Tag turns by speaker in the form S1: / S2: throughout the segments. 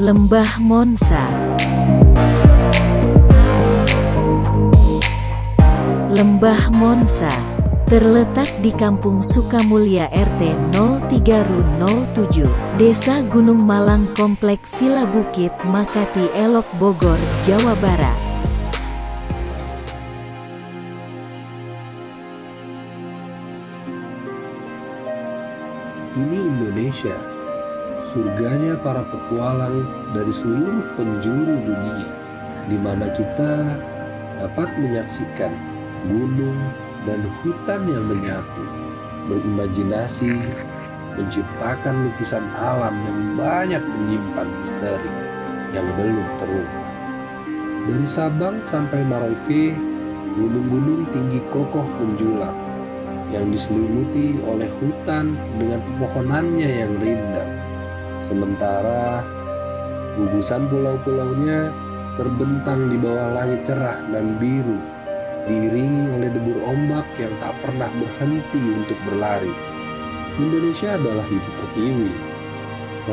S1: Lembah Monsa. Lembah Monsa terletak di Kampung Sukamulya RT 03 RW 07, Desa Gunung Malang, Komplek Villa Bukit Makati Elok, Bogor, Jawa Barat.
S2: Ini Indonesia, surganya para petualang dari seluruh penjuru dunia, di mana kita dapat menyaksikan gunung dan hutan yang menyatu, berimajinasi, menciptakan lukisan alam yang banyak menyimpan misteri yang belum terungkap. Dari Sabang sampai Merauke, gunung-gunung tinggi kokoh menjulang, yang diselimuti oleh hutan dengan pepohonannya yang rindang. Sementara gugusan pulau-pulaunya terbentang di bawah langit cerah dan biru, diiringi oleh debur ombak yang tak pernah berhenti untuk berlari. Indonesia adalah ibu pertiwi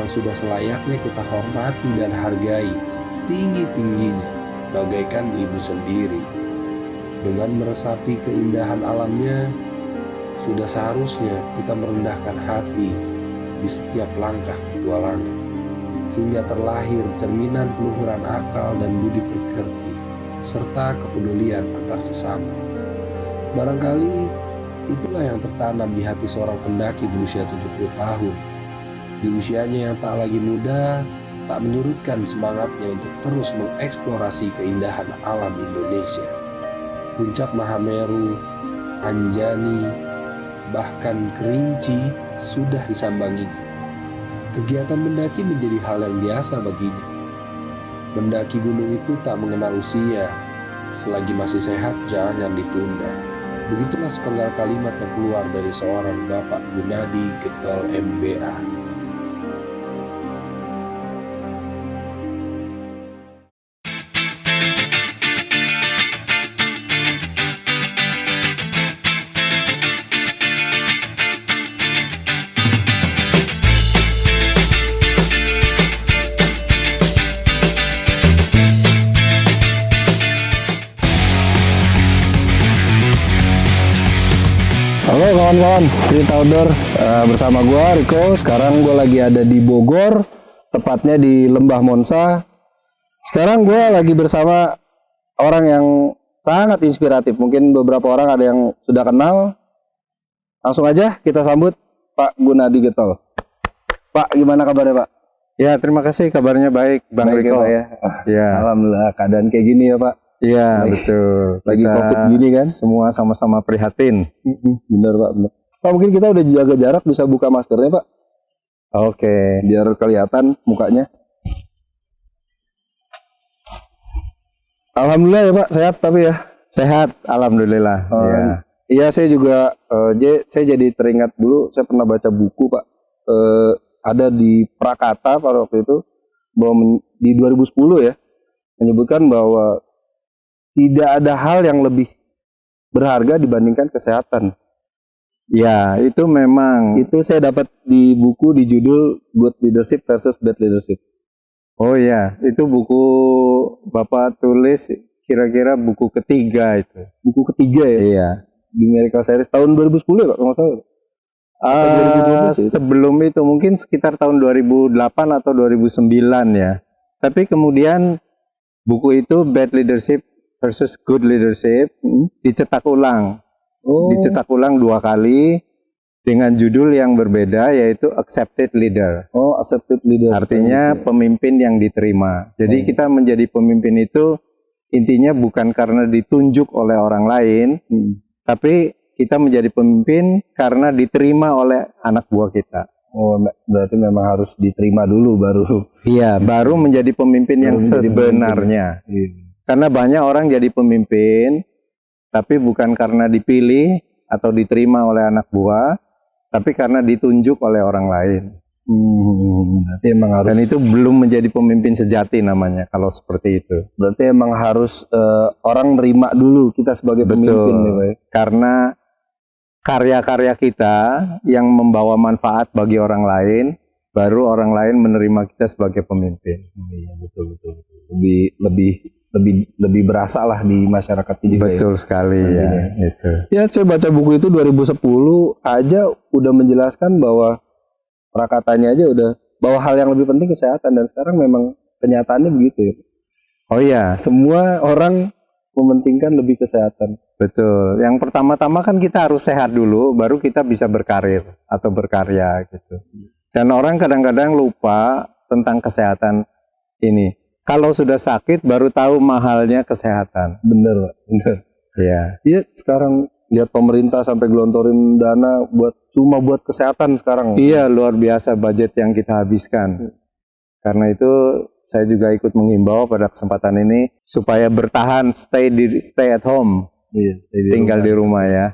S2: yang sudah selayaknya kita hormati dan hargai setinggi-tingginya, bagaikan ibu sendiri. Dengan meresapi keindahan alamnya, sudah seharusnya kita merendahkan hati di setiap langkah petualangan, hingga terlahir cerminan peluhuran akal dan budi pekerti, serta kepedulian antar sesama. Barangkali itulah yang tertanam di hati seorang pendaki berusia 70 tahun. Di usianya yang tak lagi muda, tak menyurutkan semangatnya untuk terus mengeksplorasi keindahan alam Indonesia. Puncak Mahameru, Anjani, bahkan Kerinci sudah disambanginya. Kegiatan mendaki menjadi hal yang biasa baginya. Mendaki gunung itu tak mengenal usia. Selagi masih sehat, jangan ditunda. Begitulah sepenggal kalimat yang keluar dari seorang Bapak Gunadi Getol MBA.
S3: Halo kawan-kawan, cerita outdoor bersama gua Riko. Sekarang gua lagi ada di Bogor, tepatnya di Lembah Monsa. Sekarang gua lagi bersama orang yang sangat inspiratif. Mungkin beberapa orang ada yang sudah kenal. Langsung aja kita sambut Pak Gunadi Getol. Pak, gimana kabarnya Pak?
S4: Ya, terima kasih, kabarnya baik, Bang
S3: Baik
S4: Riko.
S3: ya, Pak, ya.
S4: Ya.
S3: Alhamdulillah keadaan kayak gini ya Pak.
S4: Iya,
S3: Lagi-
S4: betul.
S3: Lagi
S4: Kita
S3: COVID gini kan?
S4: semua sama-sama prihatin.
S3: Bener Pak, bener. Pak, mungkin kita udah jaga jarak, bisa buka maskernya Pak,
S4: Oke.
S3: biar kelihatan mukanya. Alhamdulillah ya Pak, sehat tapi ya.
S4: Sehat, alhamdulillah. Ya.
S3: Iya, saya juga saya jadi teringat dulu, saya pernah baca buku Pak, ada di Prakata pada waktu itu, bahwa di 2010 ya, menyebutkan bahwa tidak ada hal yang lebih berharga dibandingkan kesehatan.
S4: Ya, itu memang.
S3: Itu saya dapat di buku di judul Good Leadership versus Bad Leadership.
S4: Oh ya, itu buku Bapak tulis kira-kira buku ketiga itu.
S3: Buku ketiga ya,
S4: Iya.
S3: di Miracle Series tahun 2010 ya Pak, kalau nggak salah. Atau 2012 itu?
S4: Sebelum itu mungkin sekitar tahun 2008 atau 2009 ya. Tapi kemudian buku itu Bad Leadership versus Good Leadership dicetak ulang.
S3: Oh,
S4: Dicetak ulang 2 kali dengan judul yang berbeda, yaitu Accepted Leader.
S3: oh, accepted leader.
S4: Artinya pemimpin yang diterima. Jadi kita menjadi pemimpin itu intinya bukan karena ditunjuk oleh orang lain, tapi kita menjadi pemimpin karena diterima oleh anak buah kita.
S3: Oh, berarti memang harus diterima dulu baru.
S4: Iya, baru menjadi pemimpin yang
S3: Baru menjadi
S4: sebenarnya. Karena banyak orang jadi pemimpin, tapi bukan karena dipilih atau diterima oleh anak buah, tapi karena ditunjuk oleh orang lain.
S3: Berarti emang harus.
S4: Dan itu belum menjadi pemimpin sejati namanya kalau seperti itu.
S3: Berarti emang harus orang nerima dulu kita sebagai pemimpin nih, Pak.
S4: Karena karya-karya kita yang membawa manfaat bagi orang lain baru orang lain menerima kita sebagai pemimpin.
S3: Iya, betul. Lebih berasa lah di masyarakat juga.
S4: Betul
S3: ya.
S4: sekali ya. Itu.
S3: Ya, saya baca buku itu 2010 aja udah menjelaskan bahwa prakatanya aja udah bahwa hal yang lebih penting kesehatan, dan sekarang memang kenyataannya begitu ya.
S4: Oh iya,
S3: Semua orang mementingkan lebih kesehatan.
S4: betul. Yang pertama-tama kan kita harus sehat dulu, baru kita bisa berkarir atau berkarya gitu. Dan orang kadang-kadang lupa tentang kesehatan ini. Kalau sudah sakit baru tahu mahalnya kesehatan.
S3: Bener, Pak. Bener.
S4: Iya.
S3: Iya, sekarang lihat pemerintah sampai gelontorin dana cuma buat kesehatan sekarang.
S4: Iya, luar biasa budget yang kita habiskan. Karena itu saya juga ikut menghimbau pada kesempatan ini supaya bertahan, stay at home,
S3: Iya,
S4: tinggal di rumah ya.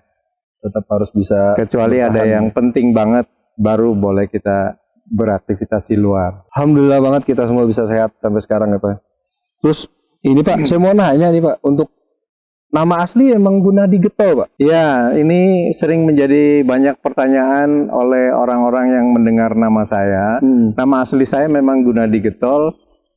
S3: Tetap harus bisa.
S4: Kecuali ada yang penting banget, baru boleh kita beraktivitas di luar.
S3: Alhamdulillah banget kita semua bisa sehat sampai sekarang ya Pak. Terus ini Pak, saya mau nanya nih Pak, untuk nama asli emang Gunadi Getol Pak?
S4: Ya, ini sering menjadi banyak pertanyaan oleh orang-orang yang mendengar nama saya. Nama asli saya memang Gunadi Getol.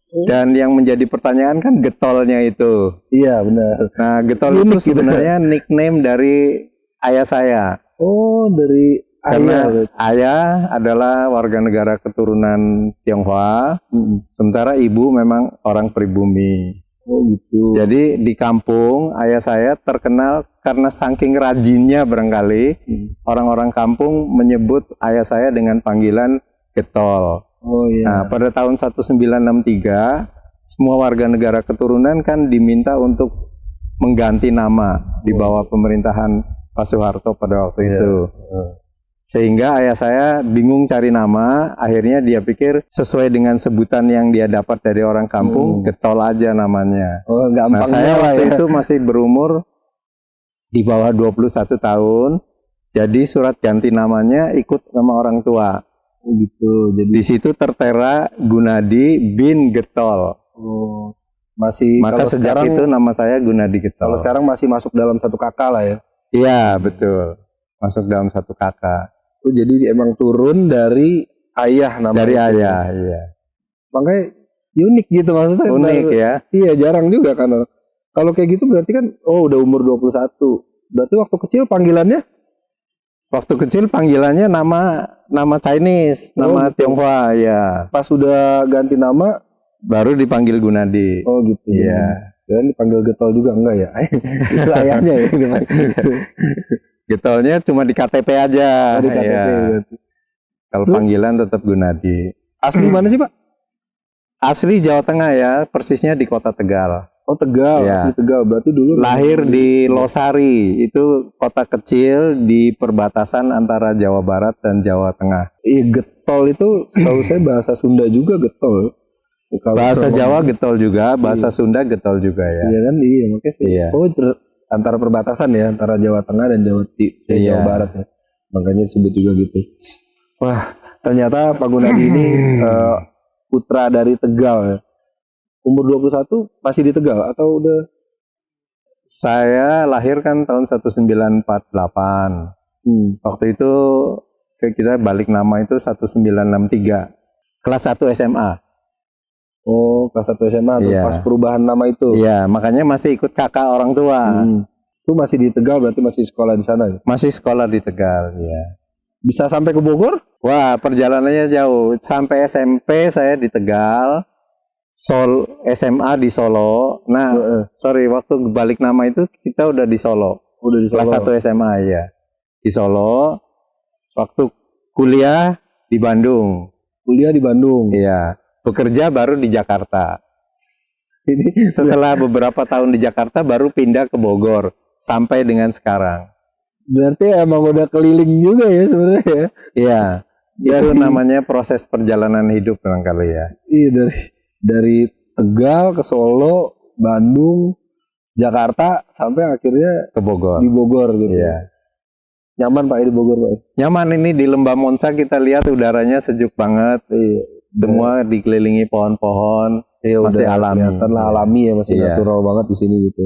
S4: Dan yang menjadi pertanyaan kan getolnya itu.
S3: Iya benar.
S4: Nah, getol itu sebenarnya nickname dari ayah saya.
S3: Oh, dari
S4: Karena
S3: ayah.
S4: ayah adalah warga negara keturunan Tionghoa, sementara ibu memang orang pribumi.
S3: Oh gitu.
S4: Jadi di kampung ayah saya terkenal karena saking rajinnya barangkali orang-orang kampung menyebut ayah saya dengan panggilan Getol.
S3: Oh iya.
S4: Nah, pada tahun 1963 semua warga negara keturunan kan diminta untuk mengganti nama di bawah pemerintahan Pak Soeharto pada waktu itu. Sehingga ayah saya bingung cari nama, akhirnya dia pikir sesuai dengan sebutan yang dia dapat dari orang kampung, Getol aja namanya.
S3: Oh, gampang.
S4: Nah, saya waktu itu masih berumur di bawah 21 tahun, jadi surat ganti namanya ikut sama orang tua.
S3: Oh gitu. Jadi
S4: Di situ tertera Gunadi bin Getol.
S3: masih.
S4: Maka
S3: kalau
S4: sejak
S3: sekarang,
S4: itu nama saya Gunadi Getol.
S3: kalau sekarang masih masuk dalam satu kakak lah ya.
S4: Iya, betul. Masuk dalam satu kakak.
S3: Oh, jadi emang turun dari ayah namanya.
S4: Dari ayah, iya.
S3: Makanya unik gitu maksudnya.
S4: Unik ya.
S3: Iya, jarang juga kan. Kalau kayak gitu berarti kan udah umur 21. Berarti waktu kecil panggilannya
S4: Waktu kecil panggilannya nama Chinese, nama
S3: gitu.
S4: Tionghoa, ya.
S3: Pas sudah ganti nama.
S4: Baru dipanggil Gunadi.
S3: Oh gitu.
S4: Iya.
S3: Dan dipanggil Getol juga enggak ya? Itu ayahnya ya.
S4: Getolnya cuma di KTP aja.
S3: Di KTP
S4: Iya.
S3: berarti.
S4: Kalau panggilan tetap Gunadi.
S3: Asli mana sih Pak?
S4: Asli Jawa Tengah ya, persisnya di Kota Tegal.
S3: Oh Tegal,
S4: Iya.
S3: asli Tegal. Berarti dulu
S4: Lahir di Losari, itu kota kecil di perbatasan antara Jawa Barat dan Jawa Tengah.
S3: Iya, Getol itu setahu saya bahasa Sunda juga Getol. Kalau
S4: Bahasa Jawa Getol juga, bahasa Sunda Getol juga ya.
S3: Iya kan, iya makanya sih.
S4: Iya.
S3: Oh, antara perbatasan ya, antara Jawa Tengah dan Jawa
S4: Iya.
S3: Barat ya. Makanya disebut juga gitu. Wah, ternyata Pak Gunadi ini putra dari Tegal ya. Umur 21 masih di Tegal atau udah?
S4: Saya lahir kan tahun 1948. Waktu itu kita balik nama itu 1963. Kelas 1 SMA.
S3: Oh, kelas 1 SMA tuh
S4: Iya.
S3: pas perubahan nama itu.
S4: Iya, makanya masih ikut kakak orang tua.
S3: Itu masih di Tegal berarti masih sekolah di sana ya?
S4: Masih sekolah di Tegal, ya.
S3: Bisa sampai ke Bogor?
S4: Wah, perjalanannya jauh. Sampai SMP saya di Tegal, SMA di Solo. Nah, sorry, waktu balik nama itu kita udah di Solo.
S3: Udah di Solo.
S4: Kelas 1 SMA ya. Di Solo. Waktu kuliah di Bandung.
S3: Kuliah di Bandung.
S4: Iya. Bekerja baru di Jakarta.
S3: Ini
S4: Setelah beberapa tahun di Jakarta baru pindah ke Bogor sampai dengan sekarang.
S3: berarti emang udah keliling juga ya sebenarnya ya.
S4: Iya. Itu namanya proses perjalanan hidup barangkali ya.
S3: Iya, dari Tegal ke Solo, Bandung, Jakarta sampai akhirnya
S4: Ke Bogor.
S3: di Bogor gitu.
S4: Iya.
S3: Nyaman Pak di Bogor Pak?
S4: Nyaman ini di Lembah Monsa kita lihat udaranya sejuk banget.
S3: Iya.
S4: Semua dikelilingi pohon-pohon.
S3: Iya,
S4: Masih
S3: udah
S4: alami.
S3: kelihatan lah alami ya, masih
S4: Iya.
S3: natural banget di sini gitu.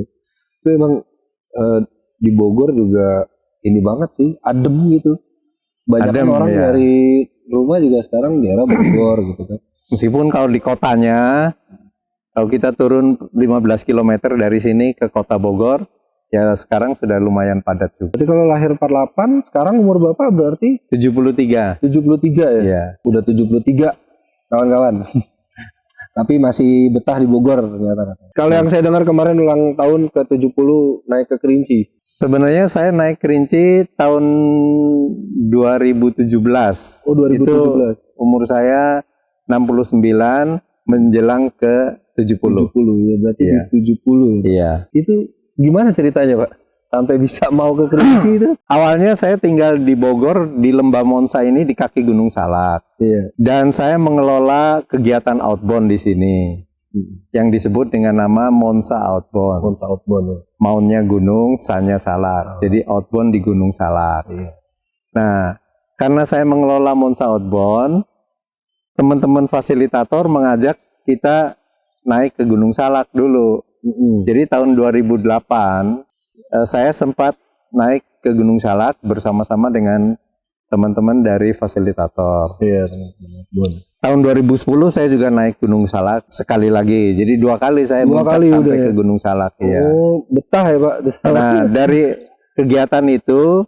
S3: Tapi emang di Bogor juga ini banget sih, adem gitu. Banyak
S4: Adem,
S3: orang
S4: iya.
S3: dari rumah rumah juga sekarang daerah Bogor gitu kan.
S4: Meskipun kalau di kotanya, kalau kita turun 15 km dari sini ke kota Bogor, ya sekarang sudah lumayan padat juga.
S3: Berarti kalau lahir 48, sekarang umur Bapak berarti
S4: 73.
S3: 73 ya?
S4: Iya.
S3: Udah 73, kawan-kawan. Tapi masih betah di Bogor ternyata. Kalau yang saya dengar kemarin ulang tahun ke 70 naik ke Kerinci.
S4: Sebenarnya saya naik Kerinci tahun 2017.
S3: Oh, 2017.
S4: Itu umur saya 69 menjelang ke 70.
S3: 70 ya, berarti
S4: Iya.
S3: di 70 ya.
S4: Iya.
S3: Itu gimana ceritanya, Pak? Sampai bisa mau ke Kerinci itu?
S4: Awalnya saya tinggal di Bogor, di Lembah Monsa ini di kaki Gunung Salak.
S3: Iya.
S4: Dan saya mengelola kegiatan outbound di sini. Yang disebut dengan nama Monsa Outbound.
S3: Monsa Outbound ya.
S4: Mountnya gunung, sanya Salak. Jadi outbound di Gunung Salak.
S3: Iya.
S4: Nah, karena saya mengelola Monsa Outbound, teman-teman fasilitator mengajak kita naik ke Gunung Salak dulu. Jadi tahun 2008 saya sempat naik ke Gunung Salak bersama-sama dengan teman-teman dari fasilitator.
S3: Iya, teman-teman.
S4: Tahun 2010 saya juga naik Gunung Salak sekali lagi. Jadi 2 kali saya
S3: Dua
S4: muncak
S3: kali
S4: sampai
S3: udah ya?
S4: ke Gunung Salak. Ya.
S3: Oh, betah ya, Pak? Di sana.
S4: Nah, dari kegiatan itu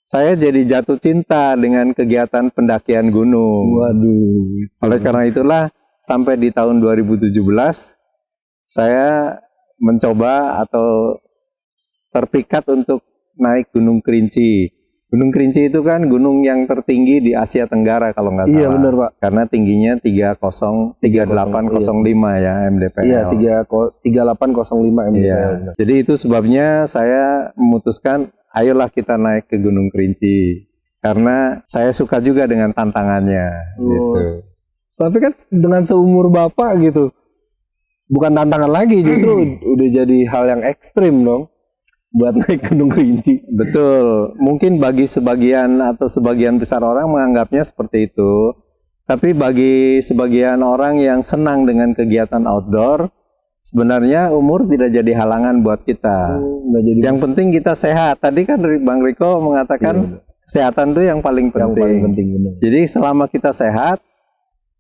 S4: saya jadi jatuh cinta dengan kegiatan pendakian gunung.
S3: Waduh.
S4: Oleh karena itulah sampai di tahun 2017 saya mencoba atau terpikat untuk naik Gunung Kerinci. Gunung Kerinci itu kan gunung yang tertinggi di Asia Tenggara kalau nggak salah.
S3: Iya, benar, Pak.
S4: Karena tingginya 3805 ya MDPL.
S3: Iya, 3805 mdpl.
S4: Iya. Jadi itu sebabnya saya memutuskan ayolah kita naik ke Gunung Kerinci. Karena saya suka juga dengan tantangannya gitu.
S3: Tapi kan dengan seumur Bapak gitu, bukan tantangan lagi, justru udah jadi hal yang ekstrim dong buat naik Gunung Kerinci.
S4: Betul. Mungkin bagi sebagian atau sebagian besar orang menganggapnya seperti itu. Tapi bagi sebagian orang yang senang dengan kegiatan outdoor, sebenarnya umur tidak jadi halangan buat kita. Yang penting kita sehat. Tadi kan Bang Riko mengatakan kesehatan itu yang paling penting.
S3: Yang paling penting, benar.
S4: Jadi selama kita sehat,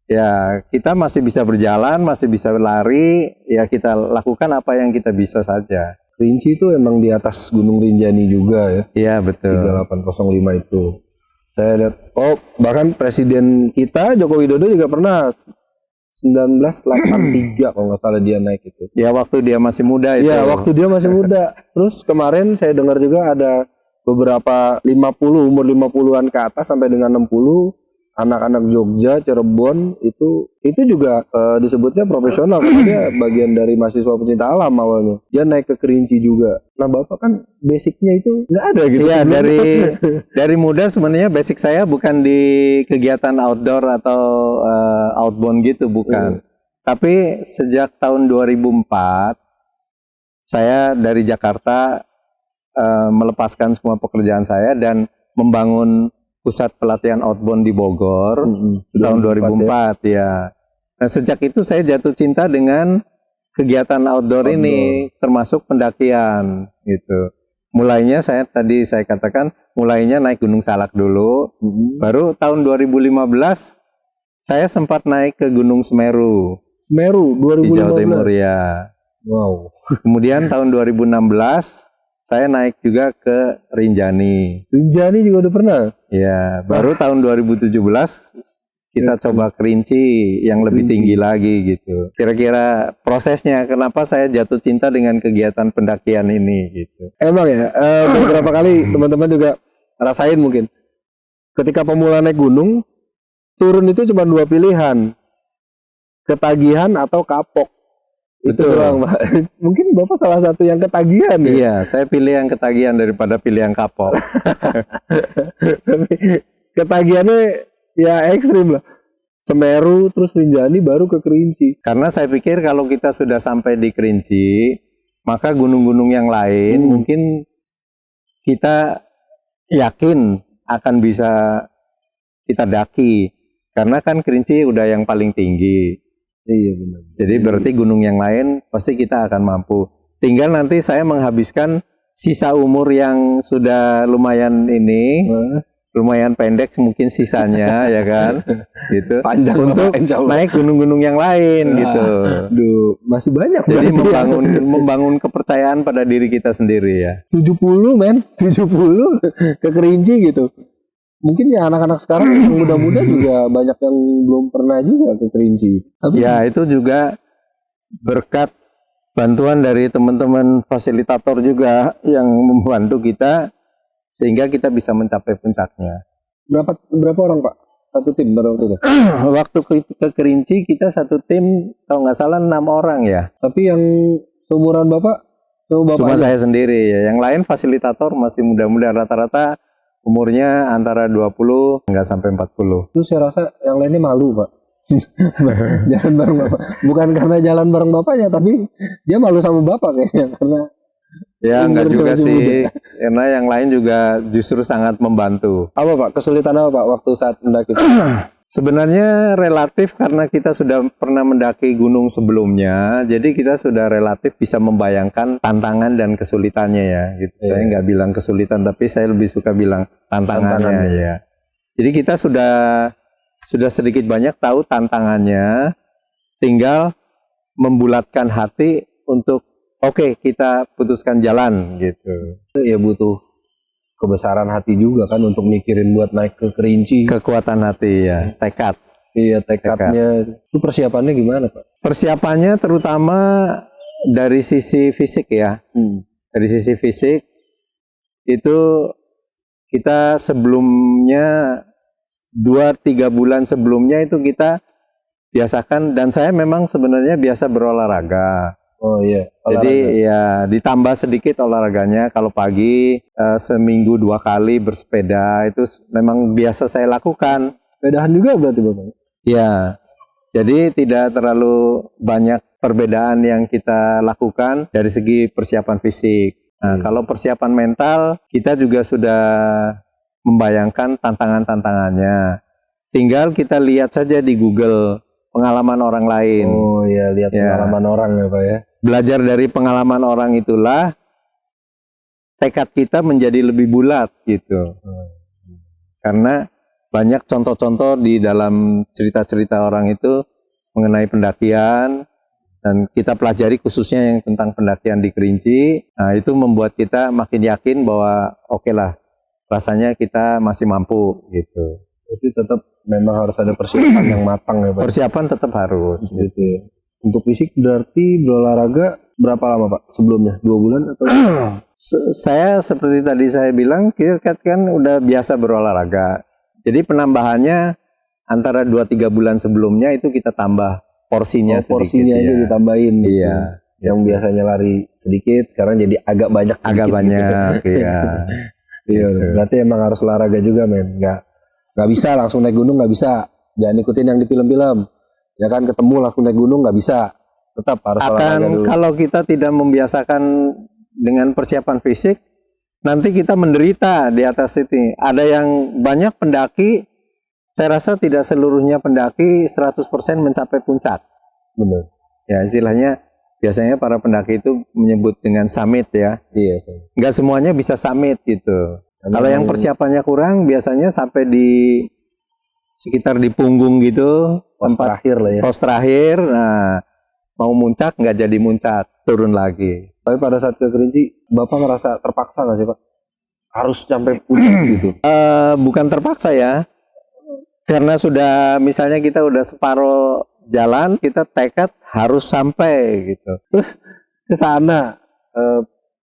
S4: ya kita masih bisa berjalan, masih bisa lari, ya kita lakukan apa yang kita bisa saja.
S3: Kerinci itu emang di atas Gunung Rinjani juga ya.
S4: Iya betul.
S3: 3805 itu. Saya lihat, bahkan Presiden kita Joko Widodo juga pernah 1983 kalau nggak salah dia naik itu.
S4: Ya waktu dia masih muda itu.
S3: Iya, waktu dia masih muda. Terus kemarin saya dengar juga ada beberapa umur 50-an ke atas sampai dengan 60 anak-anak Jogja, Cirebon itu juga disebutnya profesional karena dia bagian dari mahasiswa pecinta alam awalnya. Dia naik ke Kerinci juga. Nah, Bapak kan basicnya itu nggak ada gitu.
S4: Iya, dari muda sebenarnya basic saya bukan di kegiatan outdoor atau outbound gitu, bukan. Tapi sejak tahun 2004 saya dari Jakarta melepaskan semua pekerjaan saya dan membangun pusat pelatihan outbound di Bogor tahun 2004 ya. Nah, sejak itu saya jatuh cinta dengan kegiatan outdoor ini, termasuk pendakian gitu. Mulainya saya katakan mulainya naik Gunung Salak dulu. Baru tahun 2015 saya sempat naik ke Gunung Semeru.
S3: Semeru 2015
S4: di Jawa Timur ya.
S3: Wow.
S4: Kemudian tahun 2016 saya naik juga ke Rinjani.
S3: Rinjani juga udah pernah?
S4: Ya, baru tahun 2017 kita coba Kerinci yang lebih tinggi lagi gitu. Kira-kira prosesnya kenapa saya jatuh cinta dengan kegiatan pendakian ini gitu.
S3: Emang ya, beberapa kali teman-teman juga rasain mungkin. Ketika pemula naik gunung, turun itu cuma 2 pilihan. Ketagihan atau kapok. Itu doang, Pak. Mungkin Bapak salah satu yang ketagihan ya?
S4: Iya, saya pilih yang ketagihan daripada pilih yang kapok.
S3: Tapi ketagihannya ya ekstrim lah. Semeru, terus Rinjani, baru ke Kerinci.
S4: Karena saya pikir kalau kita sudah sampai di Kerinci, maka gunung-gunung yang lain mungkin kita yakin akan bisa kita daki. Karena kan Kerinci udah yang paling tinggi.
S3: Iya benar.
S4: Jadi berarti gunung yang lain pasti kita akan mampu. Tinggal nanti saya menghabiskan sisa umur yang sudah lumayan ini lumayan pendek mungkin sisanya ya kan, gitu.
S3: Panjang
S4: untuk
S3: Bapak, insya Allah.
S4: naik gunung-gunung yang lain gitu.
S3: Aduh, masih banyak.
S4: Jadi
S3: berarti ya.
S4: membangun kepercayaan pada diri kita sendiri ya.
S3: 70 men, 70 ke Kerinci gitu. Mungkin ya anak-anak sekarang yang muda-muda juga banyak yang belum pernah juga ke Kerinci. Tapi
S4: Ya itu juga berkat bantuan dari teman-teman fasilitator juga yang membantu kita sehingga kita bisa mencapai puncaknya.
S3: berapa orang Pak? Satu tim pada waktu itu.
S4: Waktu ke Kerinci kita satu tim kalau nggak salah 6 orang ya.
S3: Tapi yang seumuran Bapak,
S4: Cuma
S3: aja?
S4: saya sendiri ya. Yang lain fasilitator masih muda-muda, rata-rata umurnya antara 20 nggak sampai 40.
S3: Itu saya rasa yang lainnya malu Pak. Jalan bareng Bapak. Bukan karena jalan bareng Bapaknya, tapi dia malu sama Bapak kayaknya. Karena
S4: Ya nggak
S3: umurnya
S4: juga
S3: masih
S4: sih,
S3: muda.
S4: karena yang lain juga justru sangat membantu.
S3: Apa Pak? Kesulitan apa Pak waktu saat mendaki?
S4: Sebenarnya relatif karena kita sudah pernah mendaki gunung sebelumnya, jadi kita sudah relatif bisa membayangkan tantangan dan kesulitannya ya. Gitu. Saya nggak bilang kesulitan, tapi saya lebih suka bilang tantangannya ya. Jadi kita sudah sedikit banyak tahu tantangannya, tinggal membulatkan hati untuk oke, kita putuskan jalan gitu.
S3: Ya butuh kebesaran hati juga kan untuk mikirin buat naik ke Kerinci.
S4: Kekuatan hati ya, tekad.
S3: Iya, tekadnya. Itu persiapannya gimana Pak?
S4: Persiapannya terutama dari sisi fisik ya. Dari sisi fisik itu kita sebelumnya 2-3 bulan sebelumnya itu kita biasakan, dan saya memang sebenarnya biasa berolahraga.
S3: Oh iya.
S4: Jadi ya ditambah sedikit olahraganya. Kalau pagi seminggu 2 kali bersepeda itu memang biasa saya lakukan.
S3: Sepedahan juga berarti Bapak?
S4: Ya, jadi tidak terlalu banyak perbedaan yang kita lakukan dari segi persiapan fisik. Nah, kalau persiapan mental kita juga sudah membayangkan tantangan-tantangannya. Tinggal kita lihat saja di Google pengalaman orang lain.
S3: Oh iya, lihat pengalaman orang ya Pak ya.
S4: Belajar dari pengalaman orang itulah tekad kita menjadi lebih bulat gitu. Karena banyak contoh-contoh di dalam cerita-cerita orang itu mengenai pendakian, dan kita pelajari khususnya yang tentang pendakian di Kerinci. Nah, itu membuat kita makin yakin bahwa oke lah, rasanya kita masih mampu gitu.
S3: Berarti tetap memang harus ada persiapan yang matang ya Pak.
S4: Persiapan tetap harus.
S3: Gitu ya. Untuk fisik berarti berolahraga berapa lama Pak sebelumnya? 2 bulan atau?
S4: Saya seperti tadi saya bilang, kita kan udah biasa berolahraga. Jadi penambahannya antara 2-3 bulan sebelumnya itu kita tambah porsinya sedikit.
S3: Porsinya aja
S4: ya.
S3: ditambahin.
S4: Iya.
S3: Yang biasanya lari sedikit, sekarang jadi agak banyak.
S4: Agak banyak, iya.
S3: Iya. Berarti emang harus olahraga juga men. Nggak bisa langsung naik gunung, nggak bisa. Jangan ikutin yang di film-film. Ya kan, ketemu langsung naik gunung nggak bisa. Tetap harus olahraga dulu.
S4: Kalau kita tidak membiasakan dengan persiapan fisik, nanti kita menderita di atas itu. Ada yang banyak pendaki, saya rasa tidak seluruhnya pendaki 100% mencapai puncak.
S3: Benar.
S4: Ya, istilahnya biasanya para pendaki itu menyebut dengan summit ya.
S3: Iya.
S4: Nggak semuanya bisa summit gitu. Kalau yang persiapannya kurang, biasanya sampai di sekitar di punggung gitu,
S3: Pos terakhir lah ya.
S4: Pos terakhir, nah mau muncak nggak jadi muncak, turun lagi.
S3: Tapi pada saat ke Kerinci, Bapak ngerasa terpaksa nggak sih Pak? Harus sampai puncak gitu?
S4: Bukan terpaksa ya, karena sudah misalnya kita udah separuh jalan, kita tekad harus sampai gitu.
S3: Terus ke sana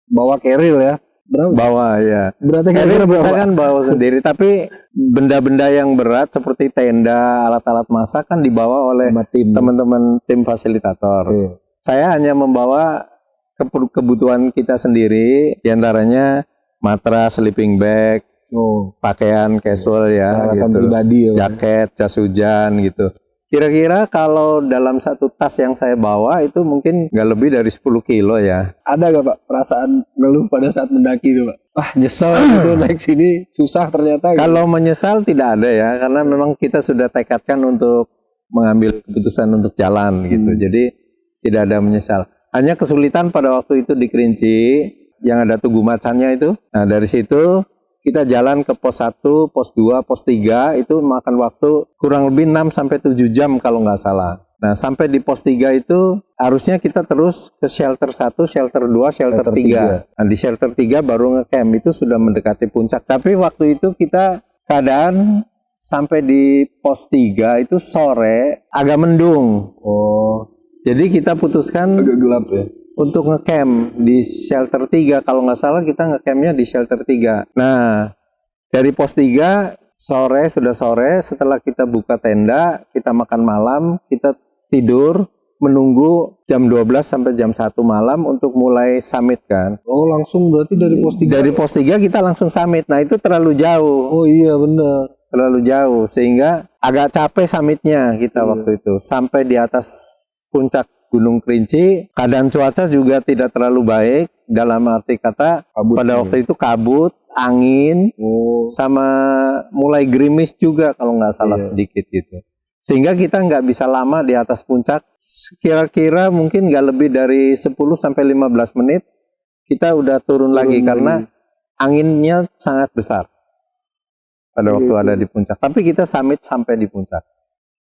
S3: bawa keril ya? Berapa?
S4: Bawa ya.
S3: Berarti
S4: Kita kan bawa sendiri, tapi benda-benda yang berat seperti tenda, alat-alat masak kan dibawa oleh teman-teman tim fasilitator.
S3: Iya.
S4: Saya hanya membawa kebutuhan kita sendiri, diantaranya matras, sleeping bag, pakaian casual ya, gitu.
S3: Pribadi ya,
S4: jaket, jas hujan gitu. Kira-kira kalau dalam satu tas yang saya bawa itu mungkin nggak lebih dari 10 kilo ya.
S3: Ada gak Pak perasaan ngeluh pada saat mendaki itu Pak? Wah nyesel gitu naik sini susah ternyata.
S4: Kalau menyesal tidak ada ya, karena memang kita sudah tekadkan untuk mengambil keputusan untuk jalan gitu. Jadi tidak ada menyesal. Hanya kesulitan pada waktu itu di Kerinci yang ada Tugu Macannya itu. Nah dari situ kita jalan ke pos 1, pos 2, pos 3 itu makan waktu kurang lebih 6 sampai 7 jam kalau nggak salah. Nah, sampai di pos 3 itu harusnya kita terus ke shelter 1, shelter 2, shelter 3. Nah, di shelter 3 baru ngecamp, itu sudah mendekati puncak. Tapi waktu itu kita keadaan sampai di pos 3 itu sore agak mendung.
S3: Oh,
S4: Jadi kita putuskan
S3: agak gelap ya.
S4: untuk ngecamp di shelter 3. Kalau nggak salah kita ngecampnya di shelter 3. Nah, dari pos 3 sudah sore, setelah kita buka tenda, kita makan malam, kita tidur menunggu jam 12 sampai jam 1 malam untuk mulai summit kan.
S3: Oh, langsung berarti dari pos 3.
S4: Dari pos 3 kita langsung summit. Nah, itu terlalu jauh.
S3: Oh iya benar.
S4: Terlalu jauh sehingga agak capek summitnya kita waktu itu. Sampai di atas puncak Gunung Kerinci, keadaan cuaca juga tidak terlalu baik, dalam arti kata
S3: Kabut
S4: pada
S3: ya.
S4: waktu itu kabut, angin, sama mulai gerimis juga kalau nggak salah sedikit gitu. Sehingga kita nggak bisa lama di atas puncak, kira-kira mungkin nggak lebih dari 10 sampai 15 menit kita udah turun lagi karena anginnya sangat besar pada waktu ada di puncak. Tapi kita summit sampai di puncak.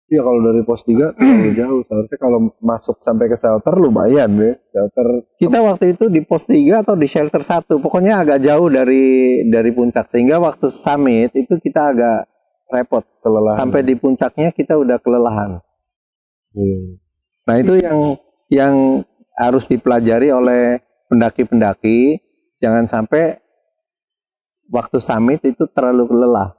S3: Iya, kalau dari pos 3 terlalu jauh. Seharusnya kalau masuk sampai ke shelter lumayan ya. Shelter
S4: Kita waktu itu di pos 3 atau di shelter 1, pokoknya agak jauh dari puncak. Sehingga waktu summit itu kita agak repot.
S3: kelelahan.
S4: Sampai di puncaknya kita udah kelelahan. Nah, itu yang harus dipelajari oleh pendaki-pendaki. Jangan sampai waktu summit itu terlalu lelah.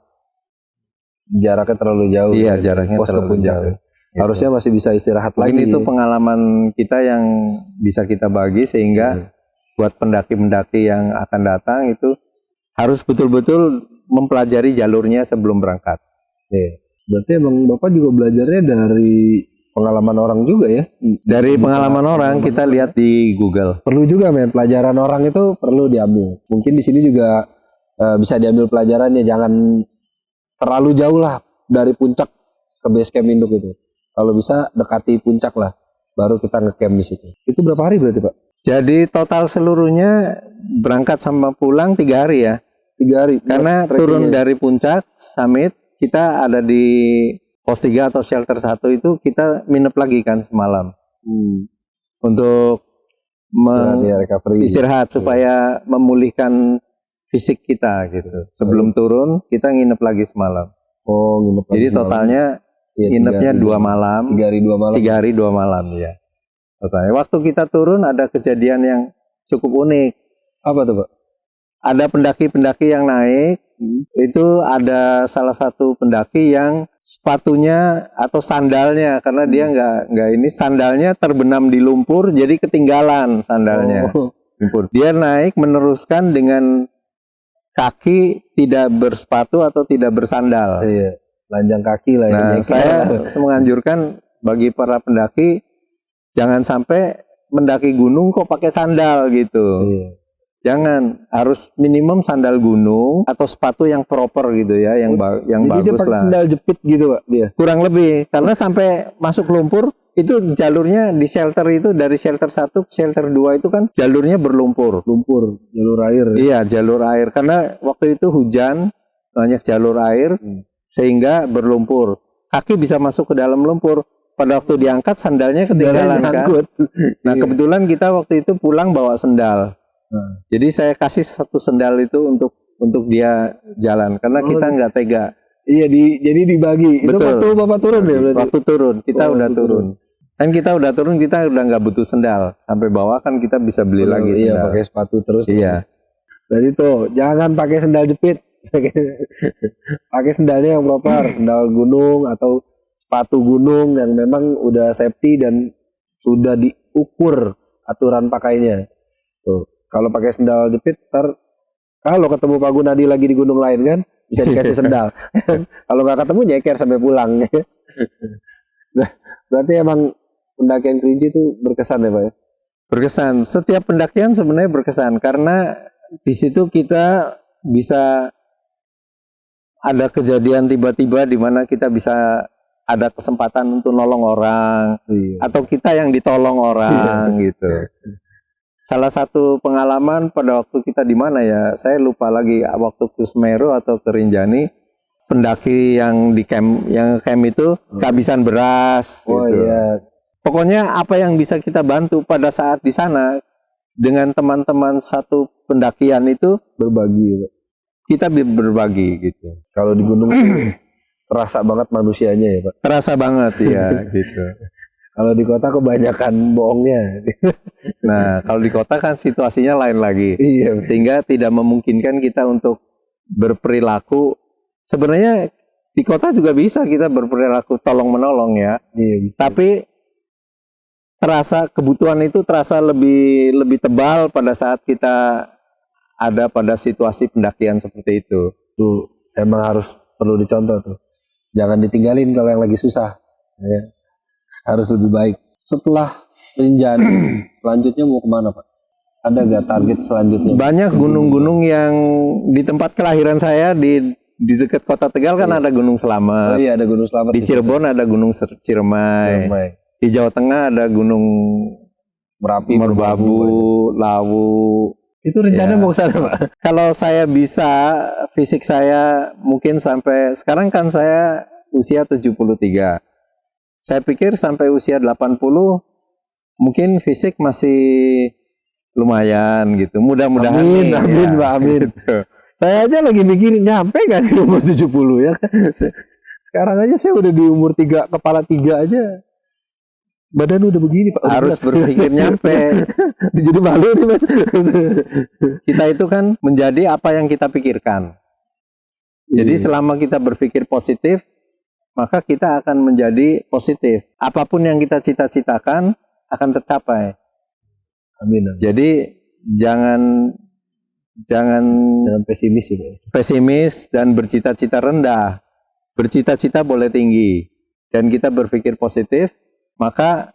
S3: Jaraknya terlalu jauh.
S4: Iya, jaraknya
S3: pos ke
S4: terlalu
S3: puncak.
S4: jauh.
S3: Harusnya masih bisa istirahat
S4: Mungkin
S3: lagi.
S4: itu pengalaman kita yang bisa kita bagi sehingga buat pendaki-pendaki yang akan datang itu harus betul-betul mempelajari jalurnya sebelum berangkat.
S3: Iya. Berarti emang Bapak juga belajarnya dari pengalaman orang juga ya?
S4: Dari pengalaman orang kita lihat di Google.
S3: Perlu juga men, pelajaran orang itu perlu diambil. Mungkin di sini juga bisa diambil pelajarannya, jangan terlalu jauh lah dari puncak ke base camp induk itu. Kalau bisa dekati puncak lah, baru kita ngecamp di situ. Itu berapa hari berarti Pak?
S4: Jadi total seluruhnya berangkat sama pulang 3 hari ya.
S3: 3 hari.
S4: Karena
S3: Buat
S4: turun
S3: trekkingnya.
S4: dari puncak summit, kita ada di pos 3 atau shelter 1 itu kita nginep lagi kan semalam. Untuk
S3: Istirahat ya, recovery.
S4: istirahat supaya memulihkan fisik kita gitu. Sebelum turun kita nginep lagi semalam.
S3: Oh, nginep lagi.
S4: Jadi totalnya
S3: Iya,
S4: nginepnya 2
S3: 3
S4: malam,
S3: hari 2 malam.
S4: 3 hari 2 malam ya. Totalnya. Waktu kita turun ada kejadian yang cukup unik.
S3: Apa tuh Pak?
S4: Ada pendaki-pendaki yang naik, itu ada salah satu pendaki yang sepatunya atau sandalnya, karena dia nggak ini, sandalnya terbenam di lumpur, jadi ketinggalan sandalnya.
S3: Oh.
S4: Lumpur. Dia naik meneruskan dengan kaki tidak bersepatu atau tidak bersandal.
S3: Iya, lanjang kaki lah ya.
S4: Nah,
S3: Nyeker.
S4: saya menganjurkan bagi para pendaki jangan sampai mendaki gunung kok pakai sandal gitu.
S3: Iya.
S4: Jangan, harus minimum sandal gunung atau sepatu yang proper gitu ya, yang
S3: Jadi dia
S4: bagus
S3: pakai
S4: lah.
S3: sandal jepit gitu Pak dia.
S4: Kurang lebih, karena sampai masuk lumpur itu jalurnya di shelter itu dari shelter 1 ke shelter 2 itu kan jalurnya berlumpur.
S3: Lumpur, jalur air.
S4: Iya, jalur air, karena waktu itu hujan, banyak jalur air sehingga berlumpur. Kaki bisa masuk ke dalam lumpur. Pada waktu diangkat sandalnya ketinggalan kan.
S3: Nyangkut.
S4: Nah,
S3: Iya.
S4: kebetulan kita waktu itu pulang bawa sendal. Jadi saya kasih satu sendal itu untuk dia jalan karena kita nggak tega.
S3: Iya, jadi dibagi. Itu
S4: Betul.
S3: waktu Bapak turun ya berarti.
S4: Waktu turun kita
S3: Oh,
S4: udah
S3: waktu
S4: turun. Kan kita udah turun, kita udah nggak butuh sendal. Sampai bawah kan kita bisa beli lagi
S3: Iya,
S4: sendal.
S3: pakai sepatu terus.
S4: Iya.
S3: Berarti tuh, jangan pakai sendal jepit. Pakai sendalnya yang proper, sendal gunung atau sepatu gunung yang memang udah safety dan sudah diukur aturan pakainya. Tuh, kalau pakai sendal jepit, kalau ketemu Pak Gunadi lagi di gunung lain kan, bisa dikasih sendal. Kalau nggak ketemu nyeker sampai pulang. Nah, berarti emang pendakian Kerinci itu berkesan ya Pak ya?
S4: Berkesan. Setiap pendakian sebenarnya berkesan karena di situ kita bisa ada kejadian tiba-tiba di mana kita bisa ada kesempatan untuk nolong orang atau kita yang ditolong orang gitu. salah satu pengalaman pada waktu kita di mana ya, saya lupa lagi waktu ke Semeru atau ke Rinjani, pendaki yang di camp itu kehabisan beras
S3: Oh
S4: gitu.
S3: iya.
S4: Pokoknya apa yang bisa kita bantu pada saat di sana dengan teman-teman satu pendakian itu
S3: Berbagi Pak.
S4: kita berbagi gitu.
S3: Kalau di gunung tuh terasa banget manusianya ya Pak.
S4: Terasa banget ya gitu.
S3: Kalau di kota kebanyakan bohongnya.
S4: Nah, kalau di kota kan situasinya lain lagi.
S3: Iya.
S4: Sehingga tidak memungkinkan kita untuk berperilaku. Sebenarnya di kota juga bisa kita berperilaku tolong-menolong ya.
S3: Iya bisa.
S4: Tapi terasa kebutuhan itu terasa lebih tebal pada saat kita ada pada situasi pendakian seperti itu.
S3: Tuh emang harus perlu dicontoh tuh. Jangan ditinggalin kalau yang lagi susah. Ya. Harus lebih baik. Setelah Rinjani, selanjutnya mau kemana Pak? Ada gak target selanjutnya?
S4: Banyak gunung-gunung yang di tempat kelahiran saya di dekat kota Tegal kan ada Gunung
S3: Oh
S4: Slamet.
S3: iya ada Gunung Slamet.
S4: Di Cirebon ada Gunung Ciremai. Di Jawa Tengah ada Gunung
S3: Merapi,
S4: Merbabu, Lawu.
S3: Itu rencana
S4: Ya.
S3: mau ke sana Pak?
S4: Kalau saya bisa, fisik saya mungkin sampai sekarang kan saya usia 73. Saya pikir sampai usia 80 mungkin fisik masih lumayan gitu. Mudah-mudahan
S3: Amin,
S4: nih,
S3: amin,
S4: ya.
S3: Pak, amin. Saya aja lagi mikirin nyampe gak di umur 70 ya. Sekarang aja saya udah di umur 3, kepala 3 aja. Badan udah begini Pak.
S4: Harus berpikir nyampe.
S3: Jadi malu nih Mas.
S4: Kita itu kan menjadi apa yang kita pikirkan. Jadi
S3: Iya.
S4: selama kita berpikir positif, maka kita akan menjadi positif. Apapun yang kita cita-citakan akan tercapai.
S3: Amin.
S4: Jadi jangan
S3: Jangan pesimis ya Pak.
S4: pesimis dan bercita-cita rendah. Bercita-cita boleh tinggi. Dan kita berpikir positif, maka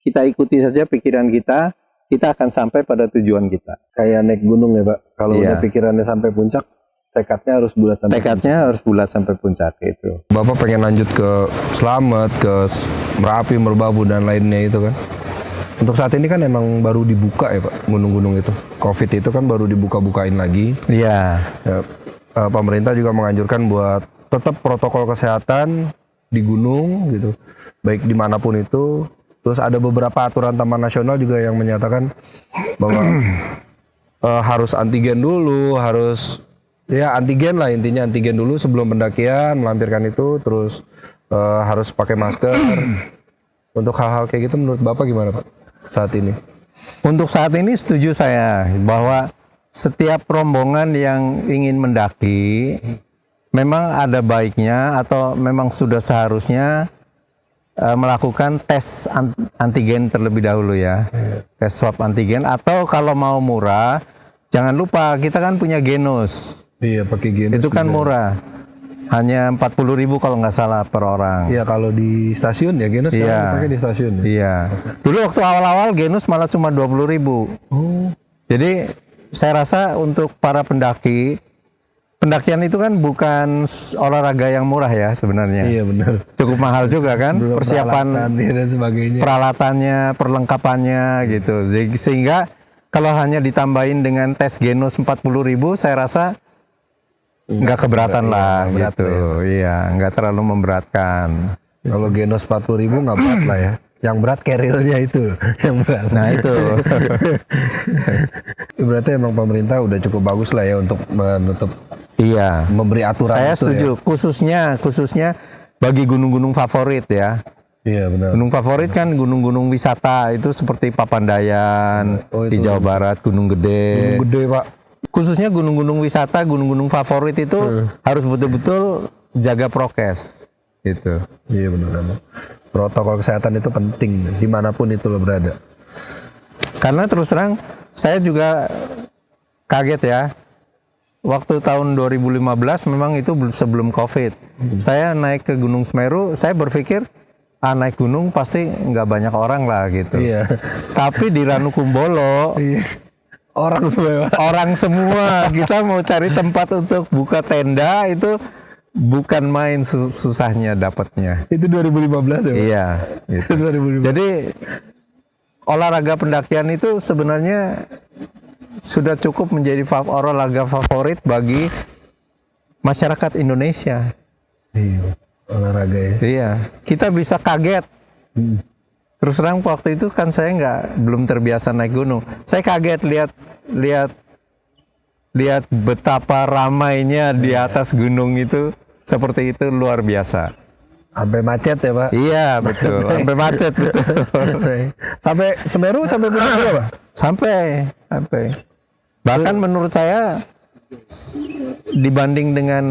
S4: kita ikuti saja pikiran kita akan sampai pada tujuan kita.
S3: Kayak naik gunung ya Pak. Kalau
S4: Iya.
S3: udah pikirannya sampai puncak, tekadnya harus bulat sampai.
S4: Tekadnya harus bulat sampai puncak itu.
S3: Bapak pengen lanjut ke Slamet, ke Merapi, Merbabu dan lainnya itu kan. Untuk saat ini kan emang baru dibuka ya Pak, gunung-gunung itu. Covid itu kan baru dibuka-bukain lagi.
S4: Iya.
S3: Ya, pemerintah juga menganjurkan buat tetap protokol kesehatan di gunung gitu, baik dimanapun itu. Terus ada beberapa aturan Taman Nasional juga yang menyatakan bahwa harus antigen dulu, harus ya antigen lah intinya, antigen dulu sebelum pendakian, melampirkan itu, terus harus pakai masker. Untuk hal-hal kayak gitu menurut Bapak gimana Pak saat ini?
S4: Untuk saat ini setuju saya bahwa setiap rombongan yang ingin mendaki memang ada baiknya atau memang sudah seharusnya melakukan tes antigen terlebih dahulu ya. Tes swab antigen, atau kalau mau murah jangan lupa kita kan punya Genos.
S3: Iya pakai Genos.
S4: Itu kan murah. Hanya 40.000 kalau nggak salah per orang.
S3: Iya kalau di stasiun ya Genos
S4: Iya.
S3: sekarang pakai di stasiun. Ya?
S4: Iya. Dulu waktu awal-awal Genus malah cuma 20.000.
S3: Oh.
S4: Jadi saya rasa untuk para pendaki, pendakian itu kan bukan olahraga yang murah ya sebenarnya.
S3: Iya benar.
S4: Cukup mahal juga kan
S3: Belum
S4: persiapan
S3: peralatannya dan sebagainya.
S4: peralatannya, perlengkapannya gitu. Sehingga kalau hanya ditambahin dengan tes Genus 40.000, saya rasa nggak keberatan lah
S3: berat
S4: gitu.
S3: lah
S4: Iya, nggak terlalu memberatkan.
S3: Kalau Genos 40.000 nggak berat lah ya. Yang berat carrier-nya itu yang berat.
S4: Nah itu.
S3: Berarti emang pemerintah udah cukup bagus lah ya untuk menutup,
S4: Iya.
S3: memberi aturan.
S4: Saya
S3: itu
S4: setuju, khususnya bagi gunung-gunung favorit ya.
S3: Ya? Iya benar.
S4: Gunung favorit kan gunung-gunung wisata itu seperti Papandayan
S3: Oh,
S4: di
S3: itu
S4: Jawa Barat, Gunung Gede.
S3: Gunung gede Pak.
S4: Khususnya gunung-gunung wisata, gunung-gunung favorit itu harus betul-betul jaga prokes. Gitu.
S3: Iya benar. Protokol kesehatan itu penting dimanapun itu lo berada.
S4: Karena terus terang saya juga kaget ya. Waktu tahun 2015 memang itu sebelum Covid. Saya naik ke Gunung Semeru, saya berpikir naik gunung pasti nggak banyak orang lah gitu.
S3: Iya.
S4: Tapi di Ranukumbolo
S3: Iya. Orang semua.
S4: orang semua, kita mau cari tempat untuk buka tenda itu bukan main susahnya dapatnya.
S3: Itu 2015 ya Pak?
S4: Iya. Gitu.
S3: 2015.
S4: Jadi olahraga pendakian itu sebenarnya sudah cukup menjadi olahraga favorit bagi masyarakat Indonesia.
S3: Iya, olahraga ya.
S4: Iya, kita bisa kaget. Terus terang waktu itu kan saya belum terbiasa naik gunung. Saya kaget lihat betapa ramainya di atas gunung itu, seperti itu, luar biasa.
S3: Sampai macet ya Pak?
S4: Iya betul, sampai macet betul.
S3: Sampai Semeru sampai Puncak juga Pak?
S4: Sampai. Bahkan menurut saya dibanding dengan